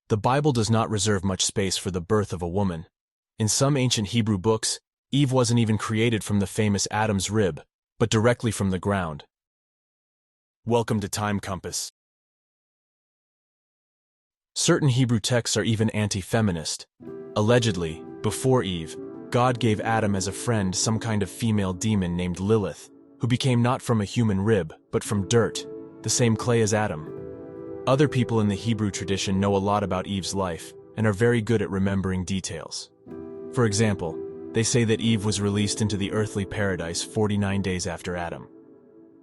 The Bible does not reserve much space for the birth of a woman. In some ancient Hebrew books, Eve wasn't even created from the famous Adam's rib, but directly from the ground. Welcome to Time Compass. Certain Hebrew texts are even anti-feminist. Allegedly, before Eve, God gave Adam as a friend some kind of female demon named Lilith, who became not from a human rib, but from dirt, the same clay as Adam. Other people in the Hebrew tradition know a lot about Eve's life and are very good at remembering details. For example, they say that Eve was released into the earthly paradise 49 days after Adam.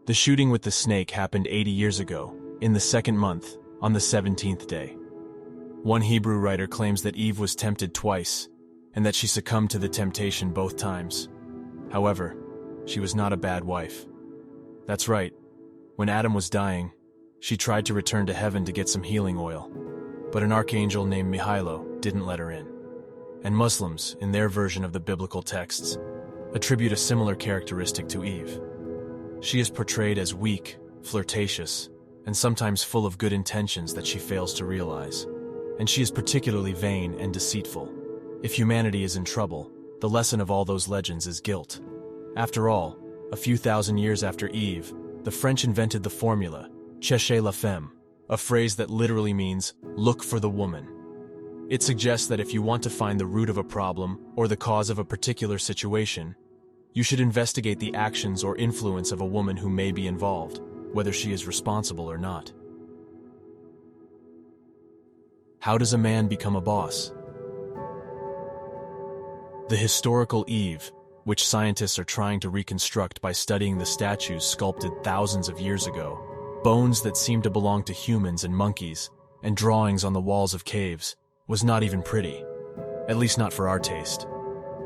The shooting with the snake happened 80 years ago, in the second month, on the 17th day. One Hebrew writer claims that Eve was tempted twice, and that she succumbed to the temptation both times. However, she was not a bad wife. That's right, when Adam was dying, she tried to return to heaven to get some healing oil, but an archangel named Mihailo didn't let her in. And Muslims, in their version of the biblical texts, attribute a similar characteristic to Eve. She is portrayed as weak, flirtatious, and sometimes full of good intentions that she fails to realize. And she is particularly vain and deceitful. If humanity is in trouble, the lesson of all those legends is guilt. After all, a few thousand years after Eve, the French invented the formula, cherchez la femme, a phrase that literally means, look for the woman. It suggests that if you want to find the root of a problem or the cause of a particular situation, you should investigate the actions or influence of a woman who may be involved, whether she is responsible or not. How does a man become a boss? The historical Eve, which scientists are trying to reconstruct by studying the statues sculpted thousands of years ago, bones that seem to belong to humans and monkeys, and drawings on the walls of caves, was not even pretty, at least not for our taste.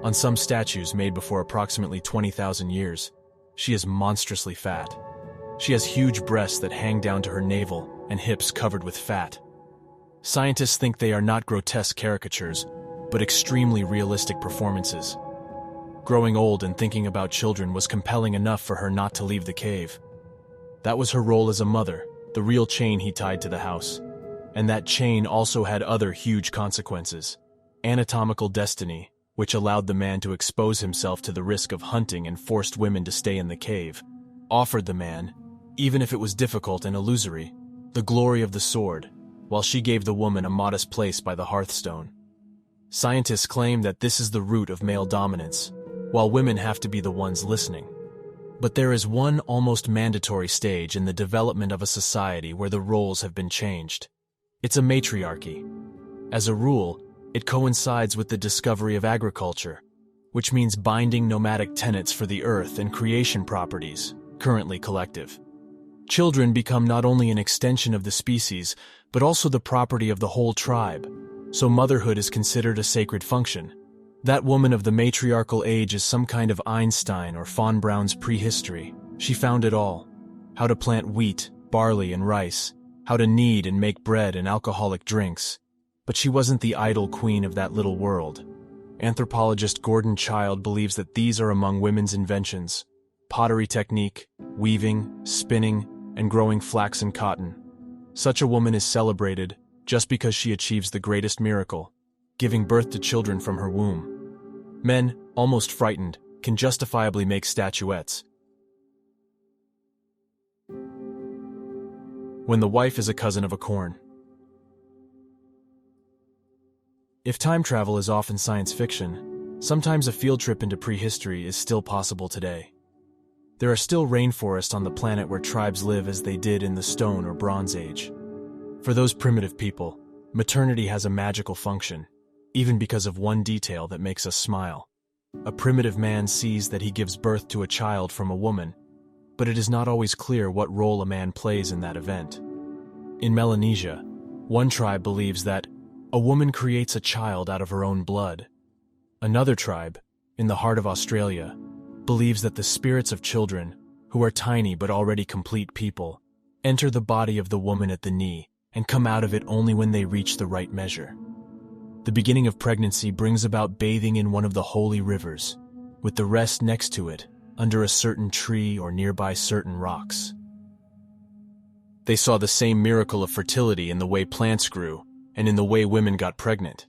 On some statues made before approximately 20,000 years, she is monstrously fat. She has huge breasts that hang down to her navel and hips covered with fat. Scientists think they are not grotesque caricatures, but extremely realistic performances. Growing old and thinking about children was compelling enough for her not to leave the cave. That was her role as a mother, the real chain he tied to the house. And that chain also had other huge consequences. Anatomical destiny, which allowed the man to expose himself to the risk of hunting and forced women to stay in the cave, offered the man, even if it was difficult and illusory, the glory of the sword, while she gave the woman a modest place by the hearthstone. Scientists claim that this is the root of male dominance, while women have to be the ones listening. But there is one almost mandatory stage in the development of a society where the roles have been changed. It's a matriarchy. As a rule, it coincides with the discovery of agriculture, which means binding nomadic tenets for the earth and creation properties, currently collective. Children become not only an extension of the species, but also the property of the whole tribe, so motherhood is considered a sacred function. That woman of the matriarchal age is some kind of Einstein or Von Braun's prehistory. She found it all: how to plant wheat, barley, and rice, how to knead and make bread and alcoholic drinks. But she wasn't the idle queen of that little world. Anthropologist Gordon Childe believes that these are among women's inventions: pottery technique, weaving, spinning, and growing flax and cotton. Such a woman is celebrated just because she achieves the greatest miracle, giving birth to children from her womb. Men, almost frightened, can justifiably make statuettes. When the wife is a cousin of a corn. If time travel is often science fiction, sometimes a field trip into prehistory is still possible today. There are still rainforests on the planet where tribes live as they did in the Stone or Bronze Age. For those primitive people, maternity has a magical function, even because of one detail that makes us smile. A primitive man sees that he gives birth to a child from a woman, but it is not always clear what role a man plays in that event. In Melanesia, one tribe believes that a woman creates a child out of her own blood. Another tribe, in the heart of Australia, believes that the spirits of children, who are tiny but already complete people, enter the body of the woman at the knee and come out of it only when they reach the right measure. The beginning of pregnancy brings about bathing in one of the holy rivers, with the rest next to it, under a certain tree or nearby certain rocks. They saw the same miracle of fertility in the way plants grew, and in the way women got pregnant.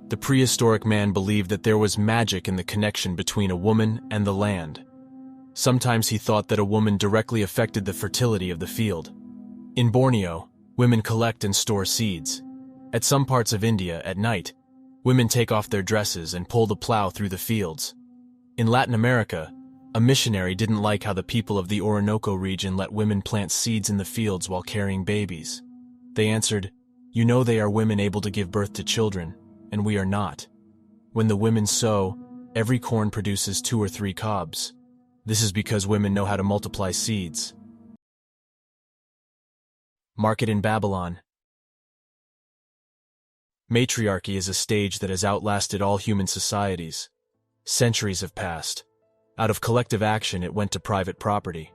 The prehistoric man believed that there was magic in the connection between a woman and the land. Sometimes he thought that a woman directly affected the fertility of the field. In Borneo, women collect and store seeds. At some parts of India, at night, women take off their dresses and pull the plow through the fields. In Latin America, a missionary didn't like how the people of the Orinoco region let women plant seeds in the fields while carrying babies. They answered, "You know they are women able to give birth to children, and we are not. When the women sow, every corn produces 2 or 3 cobs. This is because women know how to multiply seeds." Market in Babylon. Matriarchy is a stage that has outlasted all human societies. Centuries have passed. Out of collective action, it went to private property.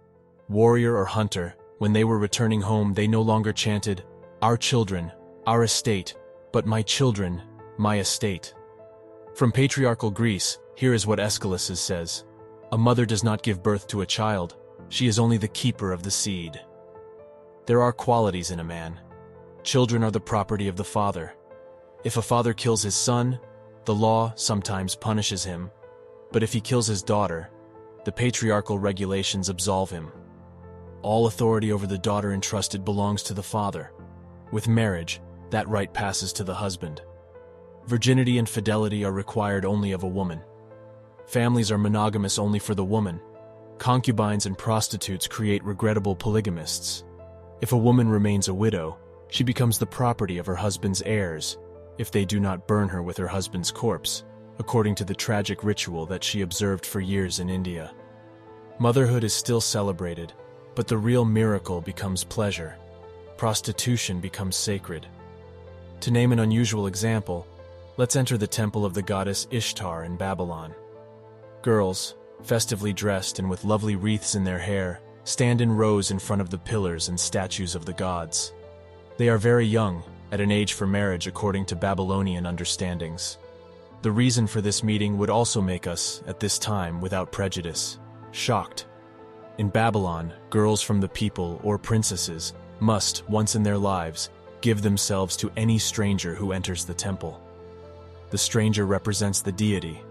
Warrior or hunter, when they were returning home, they no longer chanted, "Our children, our estate," but "My children, my estate." From patriarchal Greece, here is what Aeschylus says, "A mother does not give birth to a child, she is only the keeper of the seed." There are qualities in a man. Children are the property of the father. If a father kills his son, the law sometimes punishes him, but if he kills his daughter, the patriarchal regulations absolve him. All authority over the daughter entrusted belongs to the father. With marriage, that right passes to the husband. Virginity and fidelity are required only of a woman. Families are monogamous only for the woman. Concubines and prostitutes create regrettable polygamists. If a woman remains a widow, she becomes the property of her husband's heirs, if they do not burn her with her husband's corpse, according to the tragic ritual that she observed for years in India. Motherhood is still celebrated, but the real miracle becomes pleasure. Prostitution becomes sacred. To name an unusual example, let's enter the temple of the goddess Ishtar in Babylon. Girls, festively dressed and with lovely wreaths in their hair, stand in rows in front of the pillars and statues of the gods. They are very young, at an age for marriage according to Babylonian understandings. The reason for this meeting would also make us, at this time, without prejudice, shocked. In Babylon, girls from the people, or princesses, must, once in their lives, give themselves to any stranger who enters the temple. The stranger represents the deity.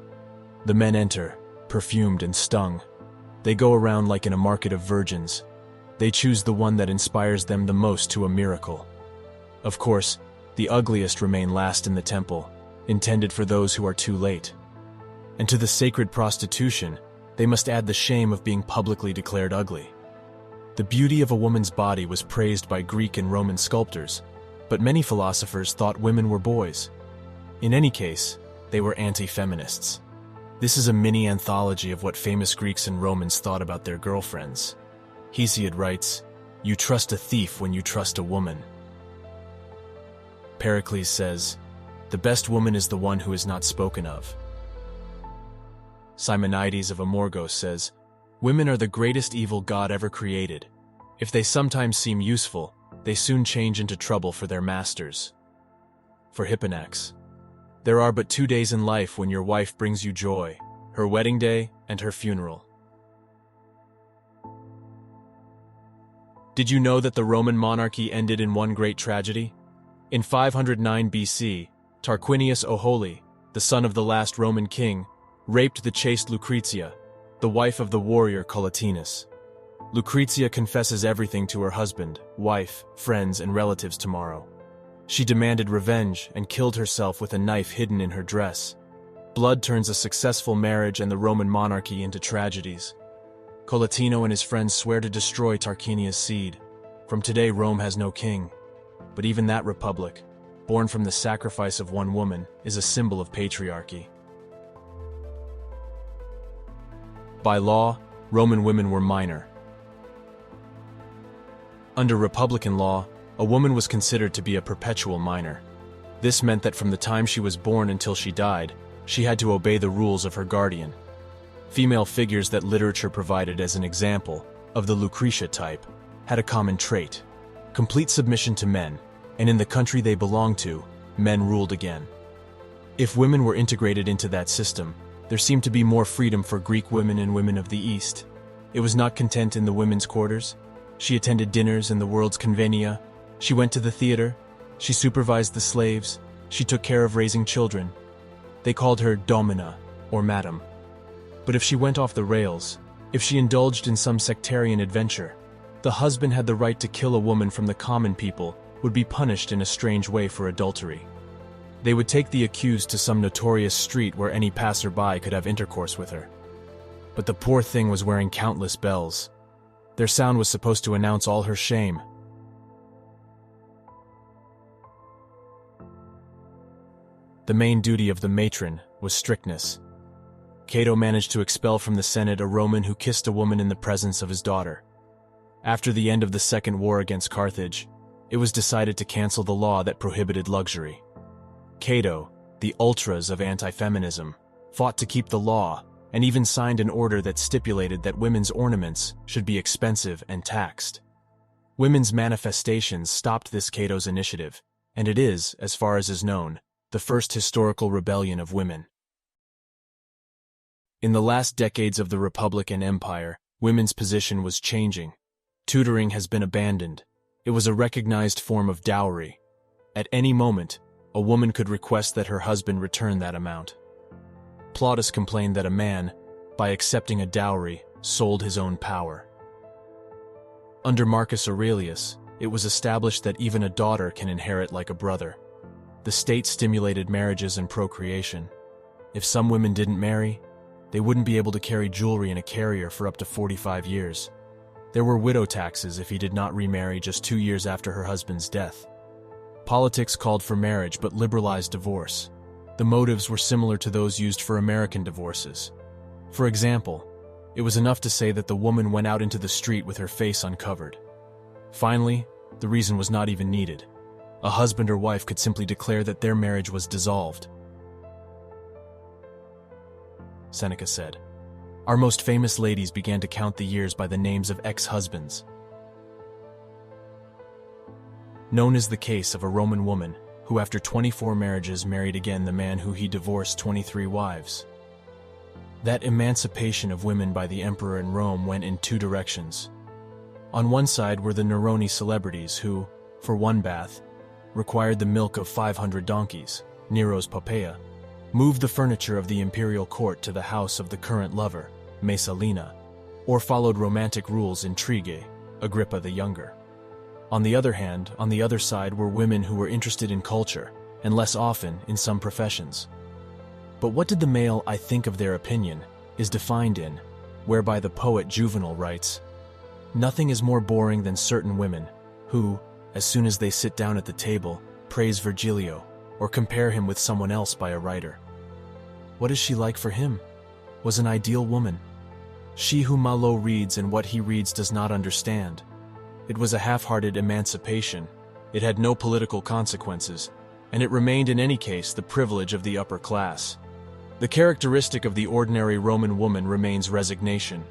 The men enter, perfumed and stung. They go around like in a market of virgins. They choose the one that inspires them the most to a miracle. Of course, the ugliest remain last in the temple, intended for those who are too late. And to the sacred prostitution, they must add the shame of being publicly declared ugly. The beauty of a woman's body was praised by Greek and Roman sculptors, but many philosophers thought women were boys. In any case, they were anti-feminists. This is a mini anthology of what famous Greeks and Romans thought about their girlfriends. Hesiod writes, "You trust a thief when you trust a woman." Pericles says, "The best woman is the one who is not spoken of." Simonides of Amorgos says, "Women are the greatest evil God ever created. If they sometimes seem useful, they soon change into trouble for their masters." For Hipponax, "There are but 2 days in life when your wife brings you joy, her wedding day and her funeral." Did you know that the Roman monarchy ended in one great tragedy? In 509 BC, Tarquinius O'Holy, the son of the last Roman king, raped the chaste Lucretia, the wife of the warrior Collatinus. Lucretia confesses everything to her husband, wife, friends, and relatives tomorrow. She demanded revenge and killed herself with a knife hidden in her dress. Blood turns a successful marriage and the Roman monarchy into tragedies. Collatino and his friends swear to destroy Tarquinius' seed. From today, Rome has no king. But even that republic, born from the sacrifice of one woman, is a symbol of patriarchy. By law, Roman women were minor. Under Republican law, a woman was considered to be a perpetual minor. This meant that from the time she was born until she died, she had to obey the rules of her guardian. Female figures that literature provided as an example, of the Lucretia type, had a common trait: complete submission to men, and in the country they belonged to, men ruled again. If women were integrated into that system, there seemed to be more freedom for Greek women and women of the East. It was not content in the women's quarters. She attended dinners in the world's convenia. She went to the theater. She supervised the slaves, she took care of raising children. They called her domina, or madam. But if she went off the rails, if she indulged in some sectarian adventure, the husband had the right to kill a woman from the common people, would be punished in a strange way for adultery. They would take the accused to some notorious street where any passerby could have intercourse with her. But the poor thing was wearing countless bells. Their sound was supposed to announce all her shame. The main duty of the matron was strictness. Cato managed to expel from the Senate a Roman who kissed a woman in the presence of his daughter. After the end of the Second War against Carthage, it was decided to cancel the law that prohibited luxury. Cato, the ultras of anti-feminism, fought to keep the law and even signed an order that stipulated that women's ornaments should be expensive and taxed. Women's manifestations stopped this Cato's initiative, and it is, as far as is known, the first historical rebellion of women. In the last decades of the Republic and Empire, women's position was changing. Tutoring has been abandoned. It was a recognized form of dowry. At any moment, a woman could request that her husband return that amount. Plautus complained that a man, by accepting a dowry, sold his own power. Under Marcus Aurelius, it was established that even a daughter can inherit like a brother. The state stimulated marriages and procreation. If some women didn't marry, they wouldn't be able to carry jewelry in a carrier for up to 45 years. There were widow taxes if he did not remarry just 2 years after her husband's death. Politics called for marriage but liberalized divorce. The motives were similar to those used for American divorces. For example, it was enough to say that the woman went out into the street with her face uncovered. Finally, the reason was not even needed. A husband or wife could simply declare that their marriage was dissolved. Seneca said, "Our most famous ladies began to count the years by the names of ex-husbands." Known is the case of a Roman woman who after 24 marriages married again the man who he divorced 23 wives. That emancipation of women by the emperor in Rome went in two directions. On one side were the Neroni celebrities who, for one bath, required the milk of 500 donkeys, Nero's Poppaea, moved the furniture of the imperial court to the house of the current lover, Messalina, or followed romantic rules in Trige, Agrippa the Younger. On the other hand, on the other side were women who were interested in culture, and less often in some professions. But what did the male "I think of their opinion" is defined in, whereby the poet Juvenal writes, "Nothing is more boring than certain women, who, as soon as they sit down at the table, praise Virgilio, or compare him with someone else by a writer. What is she like for him? Was an ideal woman. She whom Malo reads and what he reads does not understand. It was a half-hearted emancipation. It had no political consequences, and it remained in any case the privilege of the upper class. The characteristic of the ordinary Roman woman remains resignation.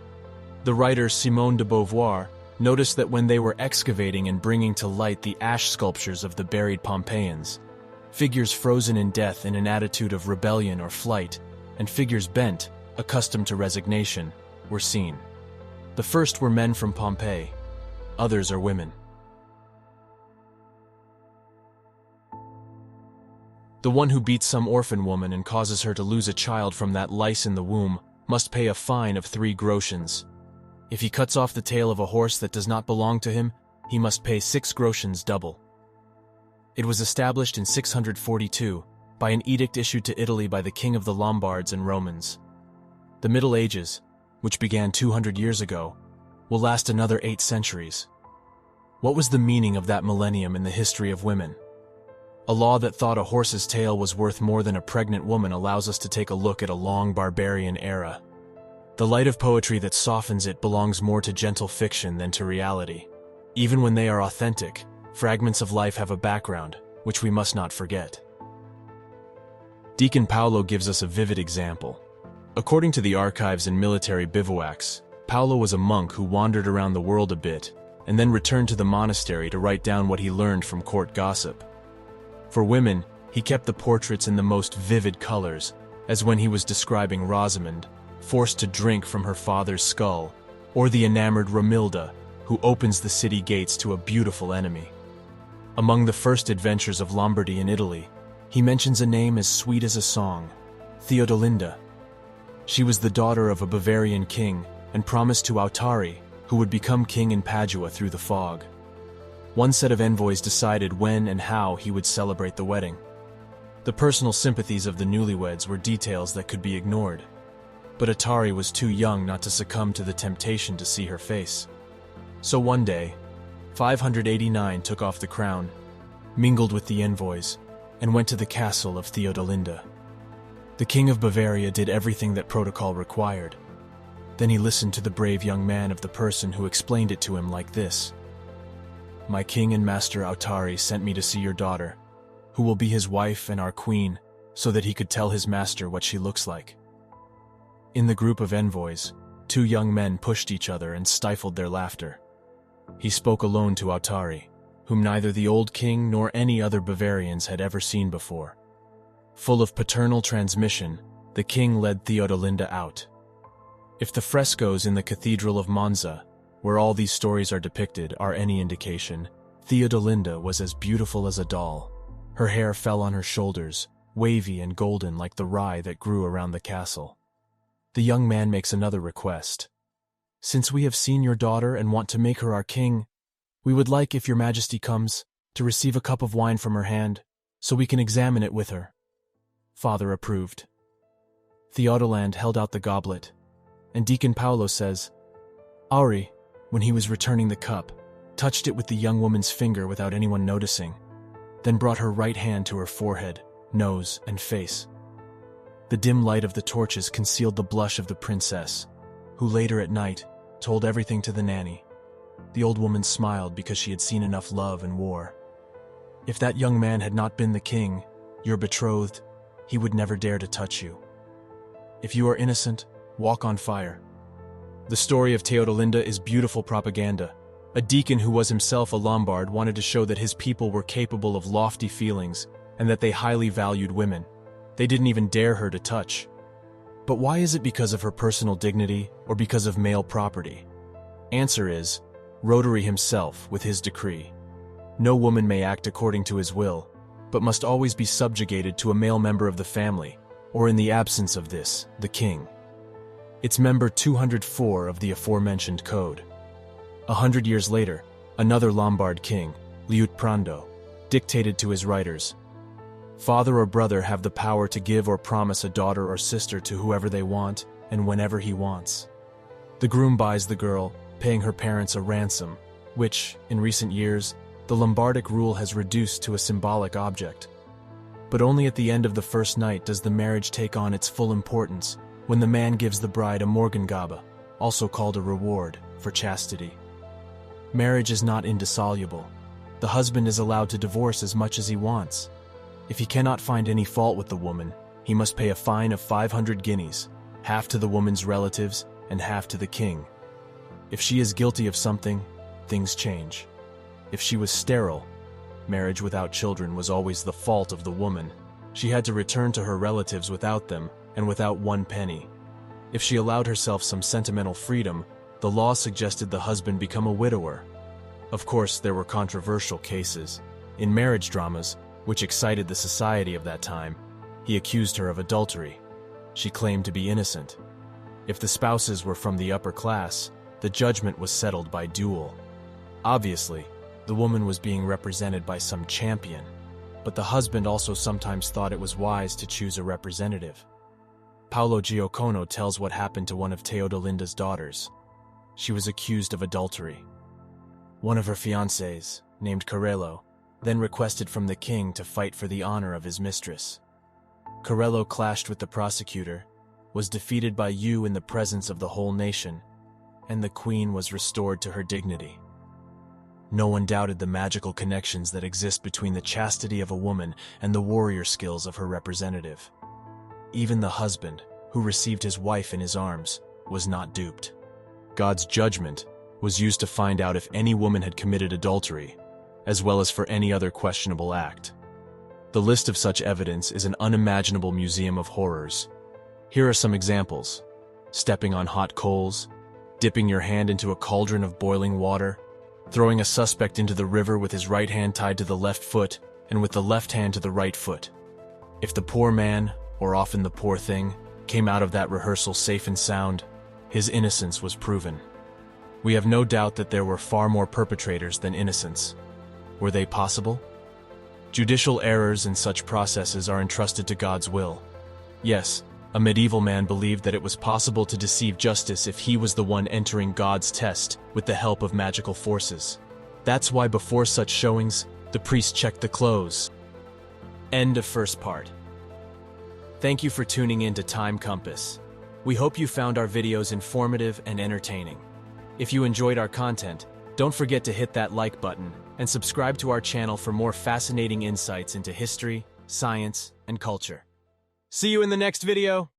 The writer Simone de Beauvoir noticed that when they were excavating and bringing to light the ash sculptures of the buried Pompeians, figures frozen in death in an attitude of rebellion or flight, and figures bent, accustomed to resignation, were seen. The first were men from Pompeii, others are women. The one who beats some orphan woman and causes her to lose a child from that lice in the womb must pay a fine of 3 groschens. If he cuts off the tail of a horse that does not belong to him, he must pay 6 groschens double. It was established in 642 by an edict issued to Italy by the king of the Lombards and Romans. The Middle Ages, which began 200 years ago, will last another 8 centuries. What was the meaning of that millennium in the history of women? A law that thought a horse's tail was worth more than a pregnant woman allows us to take a look at a long barbarian era. The light of poetry that softens it belongs more to gentle fiction than to reality. Even when they are authentic, fragments of life have a background, which we must not forget. Deacon Paolo gives us a vivid example. According to the archives and military bivouacs, Paolo was a monk who wandered around the world a bit, and then returned to the monastery to write down what he learned from court gossip. For women, he kept the portraits in the most vivid colors, as when he was describing Rosamond, forced to drink from her father's skull, or the enamored Romilda, who opens the city gates to a beautiful enemy. Among the first adventures of Lombardy in Italy, he mentions a name as sweet as a song, Theodolinda. She was the daughter of a Bavarian king and promised to Autari, who would become king in Padua through the fog. One set of envoys decided when and how he would celebrate the wedding. The personal sympathies of the newlyweds were details that could be ignored, but Autari was too young not to succumb to the temptation to see her face. So one day, 589 took off the crown, mingled with the envoys, and went to the castle of Theodolinda. The king of Bavaria did everything that protocol required. Then he listened to the brave young man of the person who explained it to him like this. "My king and master Autari sent me to see your daughter, who will be his wife and our queen, so that he could tell his master what she looks like." In the group of envoys, two young men pushed each other and stifled their laughter. He spoke alone to Autari, whom neither the old king nor any other Bavarians had ever seen before. Full of paternal transmission, the king led Theodolinda out. If the frescoes in the Cathedral of Monza, where all these stories are depicted, are any indication, Theodolinda was as beautiful as a doll. Her hair fell on her shoulders, wavy and golden like the rye that grew around the castle. The young man makes another request. "Since we have seen your daughter and want to make her our king, we would like, if your majesty comes, to receive a cup of wine from her hand, so we can examine it with her." Father approved. Theodoland held out the goblet, and Deacon Paolo says, Auri, when he was returning the cup, touched it with the young woman's finger without anyone noticing, then brought her right hand to her forehead, nose, and face. The dim light of the torches concealed the blush of the princess, who later at night told everything to the nanny. The old woman smiled because she had seen enough love and war. If that young man had not been the king, your betrothed, he would never dare to touch you. If you are innocent, walk on fire. The story of Theodolinda is beautiful propaganda. A deacon who was himself a Lombard wanted to show that his people were capable of lofty feelings and that they highly valued women. They didn't even dare her to touch. But why is it because of her personal dignity or because of male property? Answer is, Rotary himself with his decree. No woman may act according to his will, but must always be subjugated to a male member of the family, or in the absence of this, the king. It's member 204 of the aforementioned code. 100 years later, another Lombard king, Liutprando, dictated to his writers, "Father or brother have the power to give or promise a daughter or sister to whoever they want and whenever he wants." The groom buys the girl, paying her parents a ransom, which, in recent years, the Lombardic rule has reduced to a symbolic object. But only at the end of the first night does the marriage take on its full importance, when the man gives the bride a Morgengabe, also called a reward, for chastity. Marriage is not indissoluble. The husband is allowed to divorce as much as he wants. If he cannot find any fault with the woman, he must pay a fine of 500 guineas, half to the woman's relatives and half to the king. If she is guilty of something, things change. If she was sterile, marriage without children was always the fault of the woman. She had to return to her relatives without them and without 1 penny. If she allowed herself some sentimental freedom, the law suggested the husband become a widower. Of course, there were controversial cases. In marriage dramas, which excited the society of that time, he accused her of adultery. She claimed to be innocent. If the spouses were from the upper class, the judgment was settled by duel. Obviously, the woman was being represented by some champion, but the husband also sometimes thought it was wise to choose a representative. Paolo Giacono tells what happened to one of Theodolinda's daughters. She was accused of adultery. One of her fiancés, named Carello, then requested from the king to fight for the honor of his mistress. Carello clashed with the prosecutor, was defeated by you in the presence of the whole nation, and the queen was restored to her dignity. No one doubted the magical connections that exist between the chastity of a woman and the warrior skills of her representative. Even the husband, who received his wife in his arms, was not duped. God's judgment was used to find out if any woman had committed adultery, as well as for any other questionable act. The list of such evidence is an unimaginable museum of horrors. Here are some examples: stepping on hot coals, dipping your hand into a cauldron of boiling water, throwing a suspect into the river with his right hand tied to the left foot and with the left hand to the right foot. If the poor man, or often the poor thing, came out of that rehearsal safe and sound, his innocence was proven. We have no doubt that there were far more perpetrators than innocents. Were they possible? Judicial errors in such processes are entrusted to God's will. Yes, a medieval man believed that it was possible to deceive justice if he was the one entering God's test with the help of magical forces. That's why before such showings, the priest checked the clothes. End of first part. Thank you for tuning in to Time Compass. We hope you found our videos informative and entertaining. If you enjoyed our content, don't forget to hit that like button and subscribe to our channel for more fascinating insights into history, science, and culture. See you in the next video!